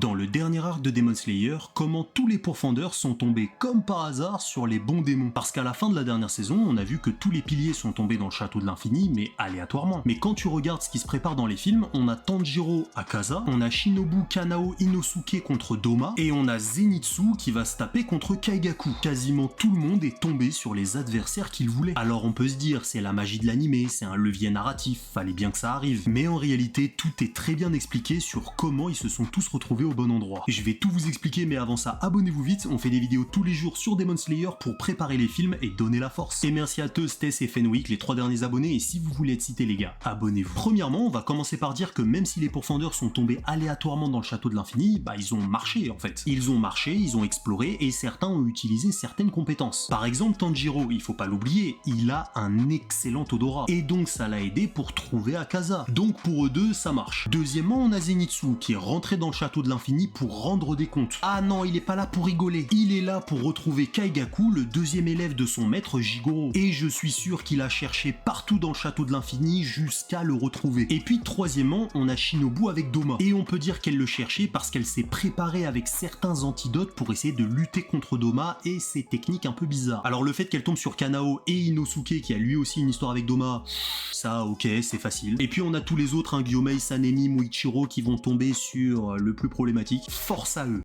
dans le dernier arc de Demon Slayer, comment tous les pourfendeurs sont tombés comme par hasard sur les bons démons. Parce qu'à la fin de la dernière saison, on a vu que tous les piliers sont tombés dans le château de l'infini, mais aléatoirement. Mais quand tu regardes ce qui se prépare dans les films, on a Tanjiro Akaza, on a Shinobu Kanao Inosuke contre Doma, et on a Zenitsu qui va se taper contre Kaigaku. Quasiment tout le monde est tombé sur les adversaires qu'il voulait. Alors on peut se dire, c'est la magie de l'animé, c'est un levier narratif, fallait bien que ça arrive. Mais en réalité, tout est très bien expliqué sur comment ils se sont tous retrouvés au bon endroit. Je vais tout vous expliquer, mais avant ça, abonnez-vous vite, on fait des vidéos tous les jours sur Demon Slayer pour préparer les films et donner la force. Et merci à Teus, Tess et Fenwick, les 3 derniers abonnés, et si vous voulez être cités les gars, abonnez-vous. Premièrement, on va commencer par dire que même si les pourfendeurs sont tombés aléatoirement dans le château de l'infini, bah ils ont marché en fait. Ils ont marché, ils ont exploré, et certains ont utilisé certaines compétences. Par exemple, Tanjiro, il faut pas l'oublier, il a un excellent odorat, et donc ça l'a aidé pour trouver Akaza. Donc pour eux deux, ça marche. Deuxièmement, on a Zenitsu, qui est rentré dans le château de l'infini pour rendre des comptes. Ah non, il est pas là pour rigoler, il est là pour retrouver Kaigaku, le deuxième élève de son maître Jigoro. Et je suis sûr qu'il a cherché partout dans le château de l'infini jusqu'à le retrouver. Et puis troisièmement, on a Shinobu avec Doma. Et on peut dire qu'elle le cherchait parce qu'elle s'est préparée avec certains antidotes pour essayer de lutter contre Doma et ses techniques un peu bizarres. Alors le fait qu'elle tombe sur Kanao et Inosuke, qui a lui aussi une histoire avec Doma, ça ok, c'est facile. Et puis on a tous les autres, Gyomei, Sanemi, Muichiro, qui vont tomber sur le plus problématique. Force à eux.